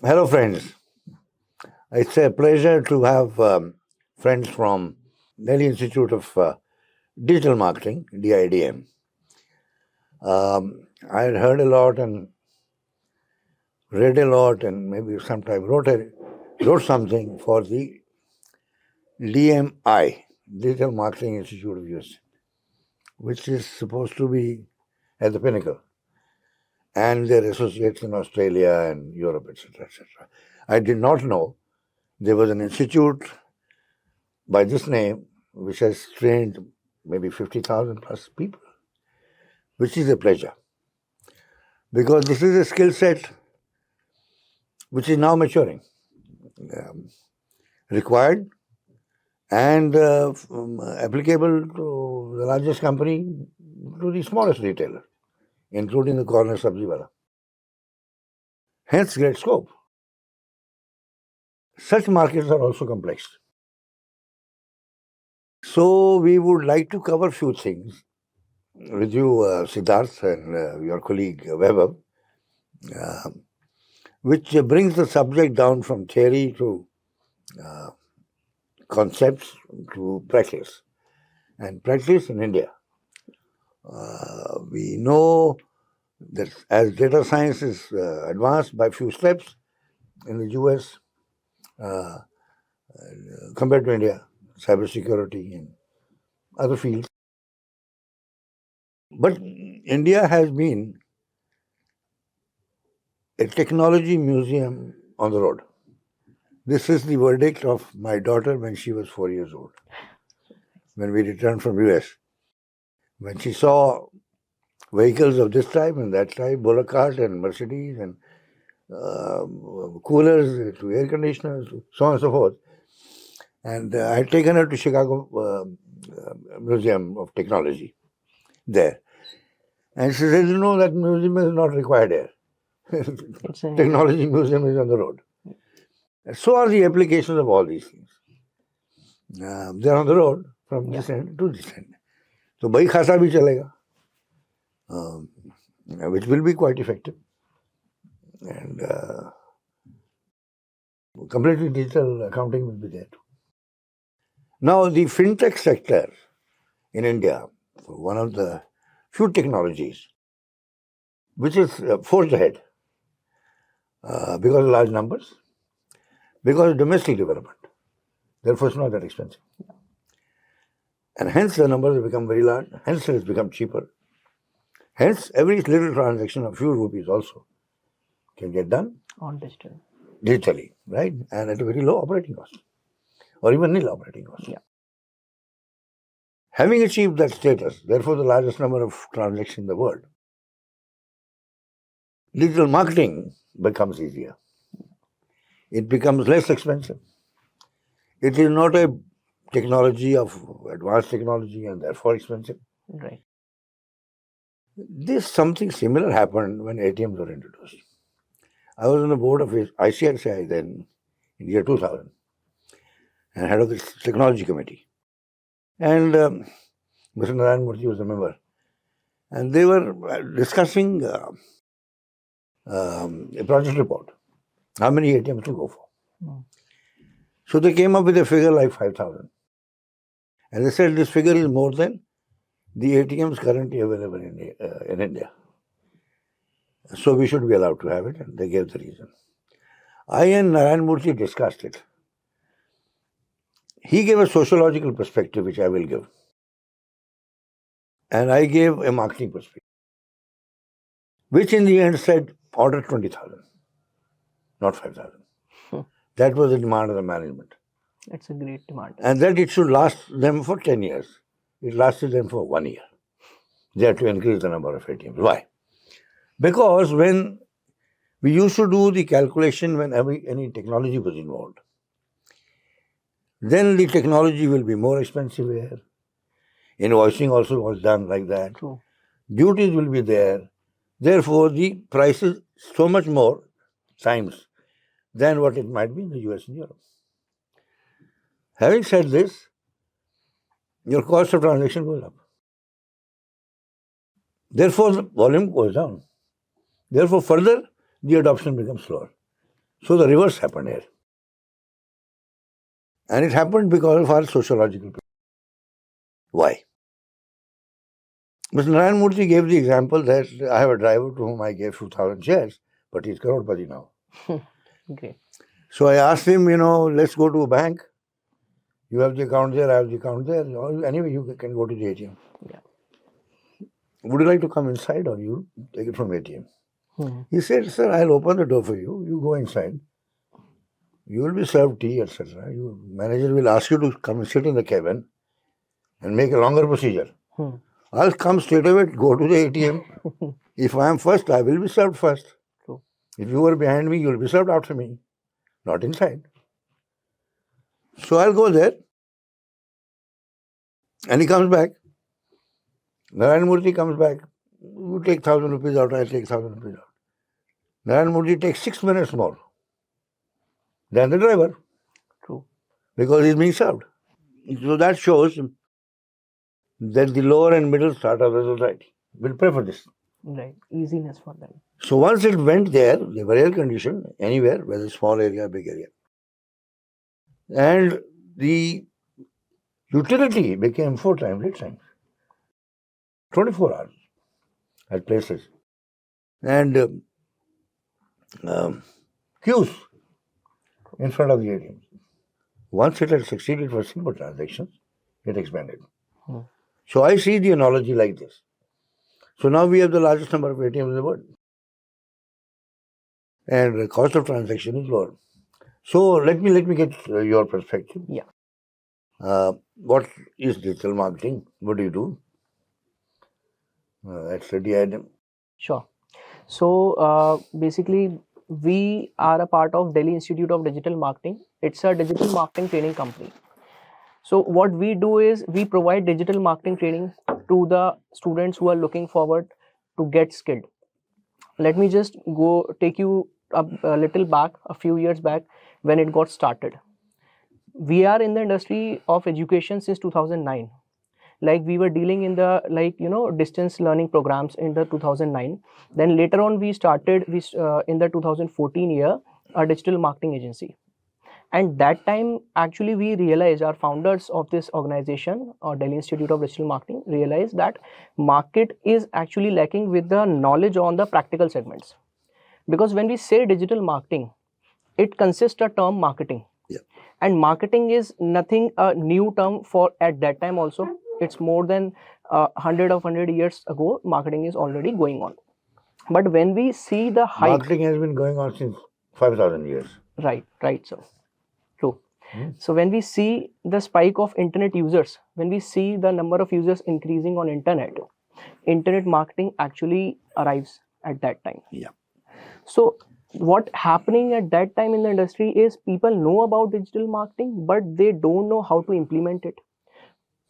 Hello, friends. It's a pleasure to have friends from Delhi Institute of Digital Marketing, DIDM. I had heard a lot and read a lot, and maybe sometime wrote something for the DMI, Digital Marketing Institute of US, which is supposed to be at the pinnacle, and their associates in Australia and Europe, etc., etc. I did not know there was an institute by this name which has trained maybe 50,000 plus people, which is a pleasure. Because this is a skill set which is now maturing, required and applicable to the largest company, to the smallest retailer, including the corner sabzi wala. Hence, great scope. Such markets are also complex. So, we would like to cover a few things with you, Siddhartha, and your colleague Weber, which brings the subject down from theory to concepts to practice. And practice in India. We know that as data science is advanced by few steps in the US compared to India, cybersecurity and other fields. But India has been a technology museum on the road. This is the verdict of my daughter when she was 4 years old, when we returned from US. When she saw vehicles of this type and that type, bullock cart and Mercedes and coolers to air conditioners, so on and so forth. And I had taken her to Chicago Museum of Technology there. And she said, you know, that museum is not required here. Technology museum is on the road. And so are the applications of all these things. They're on the road from this end to this end. So, bhai khasa bhi chalega, which will be quite effective. And completely digital accounting will be there too. Now, the fintech sector in India, one of the few technologies which is forged ahead because of large numbers, because of domestic development. Therefore, it's not that expensive. And hence, the numbers have become very large. Hence, it has become cheaper. Hence, every little transaction of few rupees also can get done on digital. Digitally, right? And at a very low operating cost, or even nil operating cost. Yeah. Having achieved that status, therefore the largest number of transactions in the world, digital marketing becomes easier. It becomes less expensive. It is not a technology of advanced technology and therefore expensive. Right. This something similar happened when ATMs were introduced. I was on the board of ICICI then in year 2000 and head of the technology committee. And Mr. Narayan Murthy was a member. And they were discussing a project report. How many ATMs to go for? So they came up with a figure like 5,000. And they said this figure is more than the ATMs currently available in India. So we should be allowed to have it, and they gave the reason. I and Narayan Murthy discussed it. He gave a sociological perspective, which I will give. And I gave a marketing perspective, which in the end said order 20,000, not 5,000. That was the demand of the management. That's a great demand. And that it should last them for 10 years. It lasted them for 1 year. They had to increase the number of ATMs. Why? Because when we used to do the calculation when any technology was involved, then the technology will be more expensive here. Invoicing also was done like that. True. Duties will be there. Therefore, the price is so much more times than what it might be in the US and Europe. Having said this, your cost of transaction goes up. Therefore, the volume goes down. Therefore, further, the adoption becomes slower. So the reverse happened here. And it happened because of our sociological. Why? Mr. Narayan Murthy gave the example that I have a driver to whom I gave 2,000 shares, but he's crorepati now. Great. So I asked him, let's go to a bank. You have the account there, I have the account there. Anyway, you can go to the ATM. Yeah. Would you like to come inside or you take it from ATM? Hmm. He said, sir, I'll open the door for you. You go inside. You will be served tea, etc. Your manager will ask you to come and sit in the cabin and make a longer procedure. Hmm. I'll come straight away, go to the ATM. If I am first, I will be served first. True. If you are behind me, you will be served after me, not inside. So I'll go there. And he comes back. Narayan Murthy comes back. You take 1,000 rupees out, I take 1,000 rupees out. Narayan Murthy takes 6 minutes more than the driver. True. Because he's being served. So that shows that the lower and middle strata of the society will prefer this. Right. Easiness for them. So once it went there, they were air conditioned anywhere, whether small area, big area. And the utility became 4 times lead time. 24 hours at places. And queues in front of the ATM. Once it had succeeded for simple transactions, it expanded. Hmm. So I see the analogy like this. So now we have the largest number of ATMs in the world. And the cost of transaction is lower. So let me get your perspective. Yeah. What is digital marketing? What do you do? That's the DIM. Sure. So basically, we are a part of Delhi Institute of Digital Marketing. It's a digital marketing training company. So what we do is we provide digital marketing training to the students who are looking forward to get skilled. Let me just take you a little back, a few years back, when it got started. We are in the industry of education since 2009. Like we were dealing in the distance learning programs in the 2009. Then later on we started in the 2014 year a digital marketing agency. And that time actually we realized, our founders of this organization or Delhi Institute of Digital Marketing realized that market is actually lacking with the knowledge on the practical segments. Because when we say digital marketing, it consists of term marketing. Yeah. And marketing is nothing a new term for at that time also. It's more than 100 years ago, marketing is already going on. But when we see the hike... Marketing has been going on since 5,000 years. Right, sir. True. So when we see the spike of internet users, when we see the number of users increasing on internet marketing actually arrives at that time. Yeah. So what happening at that time in the industry is people know about digital marketing, but they don't know how to implement it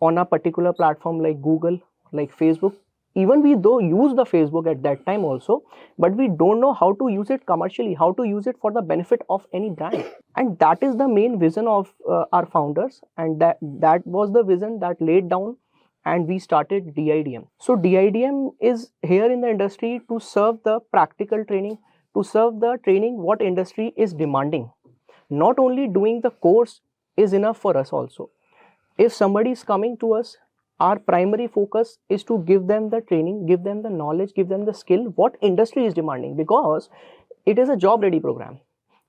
on a particular platform like Google, like Facebook. Even we though use the Facebook at that time also, but we don't know how to use it commercially, how to use it for the benefit of any brand. And that is the main vision of our founders, and that was the vision that laid down, and we started DIDM. So DIDM is here in the industry to serve the practical training, to serve the training what industry is demanding. Not only doing the course is enough for us also. If somebody is coming to us, our primary focus is to give them the training, give them the knowledge, give them the skill, what industry is demanding, because it is a job ready program.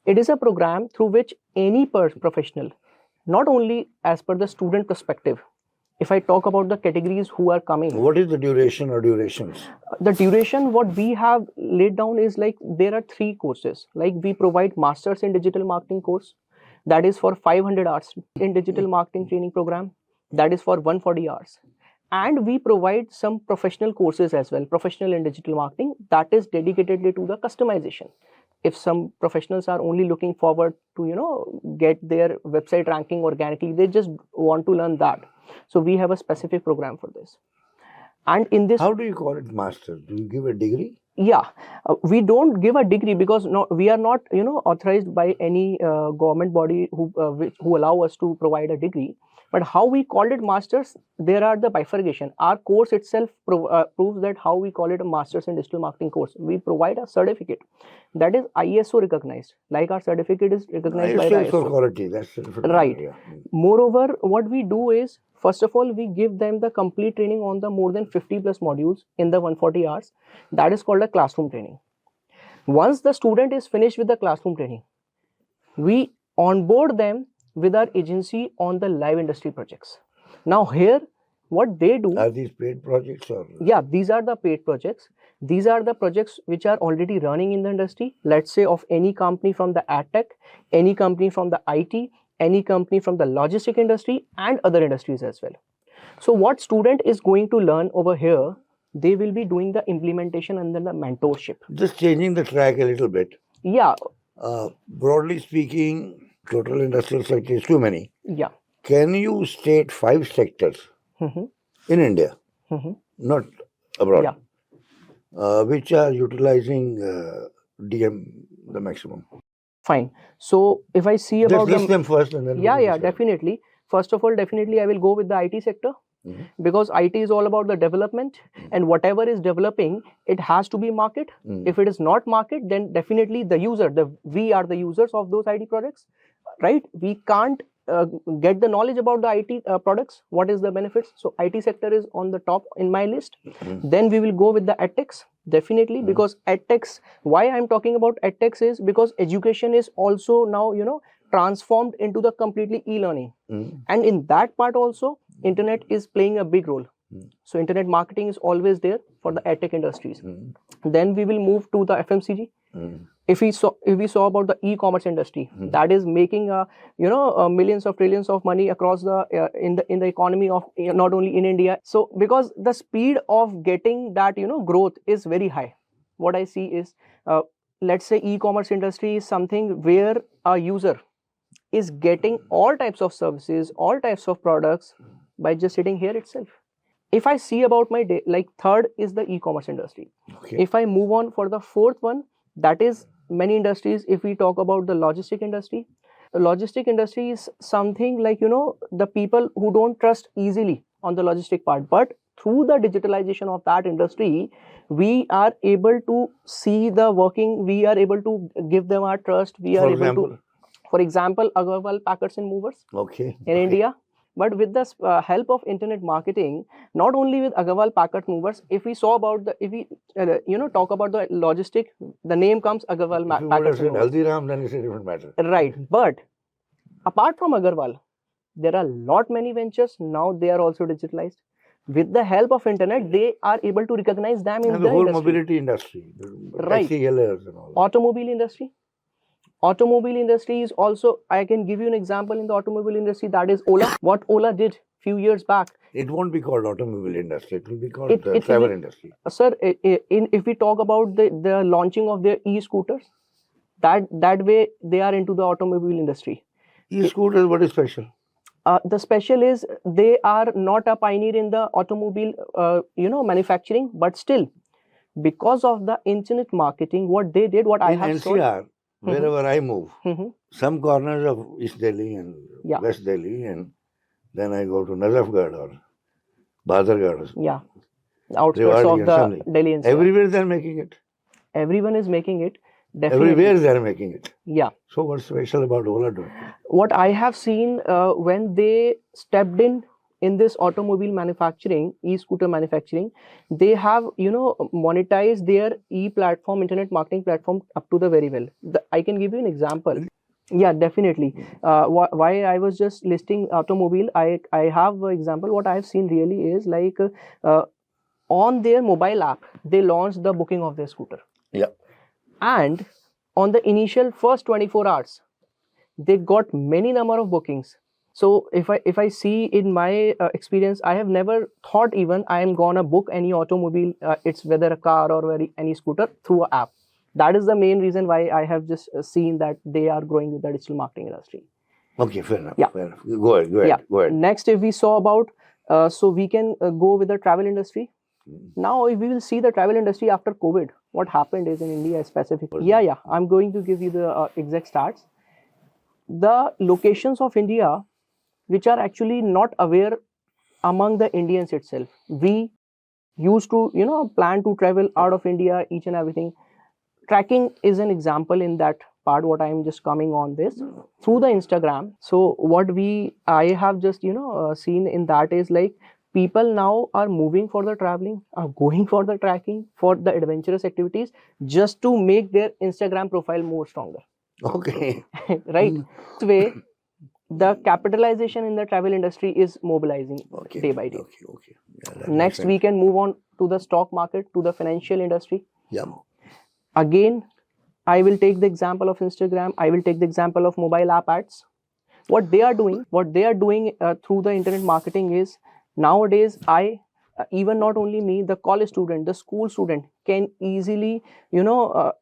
It is a program through which any professional, not only as per the student perspective, if I talk about the categories who are coming. What is the duration or durations? The duration what we have laid down is like there are 3 courses. Like we provide Masters in Digital Marketing course, that is for 500 hours in digital marketing training program, that is for 140 hours. And we provide some professional courses as well, professional in digital marketing, that is dedicatedly to the customization. If some professionals are only looking forward to get their website ranking organically, they just want to learn that. So we have a specific program for this. And in this... How do you call it master? Do you give a degree? Yeah, we don't give a degree because we are not authorized by any government body who allow us to provide a degree. But how we called it masters, there are the bifurcation. Our course itself proves that how we call it a masters in digital marketing course. We provide a certificate that is ISO recognized, like our certificate is recognized by the ISO for ISO. quality, that's a different Right. matter, yeah. Moreover, what we do is, first of all, we give them the complete training on the more than 50 plus modules in the 140 hours. That is called a classroom training. Once the student is finished with the classroom training, we onboard them with our agency on the live industry projects. Now here, what they do, Are these paid projects or? yeah, these are the paid projects. These are the projects which are already running in the industry, let's say of any company from the ad tech, any company from the IT, any company from the logistic industry and other industries as well. So what student is going to learn over here, they will be doing the implementation and then the mentorship. Just changing the track a little bit. Yeah. Broadly speaking, total industrial sector is too many. Yeah. Can you state 5 sectors Mm-hmm. in India, not abroad, Yeah. which are utilizing DM the maximum? Fine. So if I see about Let's list them first and then yeah, definitely. First of all, definitely I will go with the IT sector. Because IT is all about the development, and whatever is developing, it has to be market. If it is not market, then definitely the user, we are the users of those IT products, right? We can't get the knowledge about the IT products. What is the benefits? So IT sector is on the top in my list. Then we will go with the edtechs, definitely, because edtechs, why I'm talking about edtechs is because education is also now transformed into the completely e-learning, and in that part also internet is playing a big role. So internet marketing is always there for the edtech industries. Then we will move to the FMCG. If we saw about the e-commerce industry, that is making millions of trillions of money across the in the economy of not only in India. So because the speed of getting that growth is very high, what I see is let's say e-commerce industry is something where a user is getting all types of services, all types of products by just sitting here itself. If I see about my day, like third is the e-commerce industry. Okay. If I move on for the fourth one, that is many industries. If we talk about the logistic industry, the logistic industry is something like the people who don't trust easily on the logistic part, but through the digitalization of that industry, we are able to see the working, we are able to give them our trust. We are able to, for example, Agarwal Packers and Movers in India. But with the help of internet marketing, not only with Agarwal Packers Movers, if we saw about if we talk about the logistic, the name comes Agarwal Packers and Movers. Haldiram, then it's a different matter. Right. But apart from Agarwal, there are lot many ventures. Now they are also digitalized. With the help of internet, they are able to recognize them in the whole industry. Mobility industry, Right. And all. Automobile industry. Automobile industry is also, I can give you an example in the automobile industry, that is Ola. What Ola did few years back. It won't be called automobile industry, it will be called the travel industry. Sir, if we talk about the launching of their e-scooters, that way they are into the automobile industry. E-scooters, what is special? The special is they are not a pioneer in the automobile manufacturing, but still because of the internet marketing, what they did, what I have NCR, wherever I move, some corners of East Delhi and West Delhi, and then I go to Nazafgarh or Badargarh. Yeah, outskirts of the Delhi NCR. Everywhere they are making it. Everyone is making it. Definitely. Everywhere they are making it. Yeah. So what's special about Ola doing? What I have seen when they stepped in this automobile manufacturing, e-scooter manufacturing, they have monetized their e-platform, internet marketing platform up to the very well. I can give you an example. Yeah, definitely. Why I was just listing automobile, I have an example. What I have seen really is like on their mobile app, they launched the booking of their scooter. Yeah. And on the initial first 24 hours, they got many number of bookings. So if I see in my experience, I have never thought even I am gonna book any automobile, it's whether a car or any scooter, through an app. That is the main reason why I have just seen that they are growing with the digital marketing industry. Okay, fair enough. Yeah. Fair enough. Go ahead. Next, if we saw about, so we can go with the travel industry. Now, if we will see the travel industry after COVID, what happened is in India specifically. Yeah. I'm going to give you the exact stats. The locations of India, which are actually not aware among the Indians itself. We used to, plan to travel out of India, each and everything. Tracking is an example in that part. What I'm just coming on this through the Instagram. So what I have just seen in that is like people now are moving for the traveling, are going for the tracking, for the adventurous activities, just to make their Instagram profile more stronger. Okay. Right. This way, the capitalization in the travel industry is mobilizing day by day. Okay. Yeah, Next, we can move on to the stock market, to the financial industry. Yeah. Again, I will take the example of Instagram. I will take the example of mobile app ads. What they are doing through the internet marketing is nowadays even not only me, the college student, the school student can easily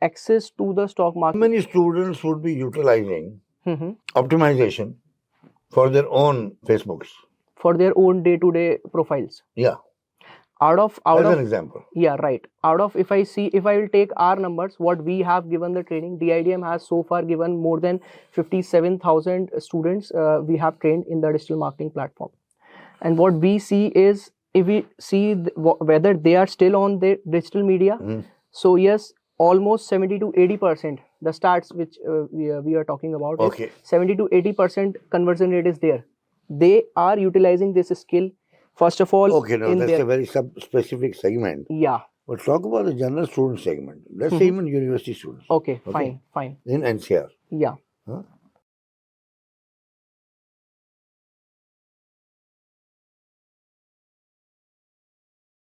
access to the stock market. How many students would be utilizing Mhm. optimization for their own Facebooks? For their own day-to-day profiles. Yeah. Out of an example. Yeah, right. If I will take our numbers, what we have given the training, DIDM has so far given more than 57,000 students we have trained in the digital marketing platform. And what we see is, if we see whether they are still on the digital media, so yes, almost 70 to 80%, the stats which we are talking about, Okay. is 70 to 80% conversion rate is there. They are utilizing this skill. First of all, Okay, no, that's a very specific segment. Yeah. But talk about the general student segment. Let's say even university students. Okay, fine. In NCR. Yeah. Huh?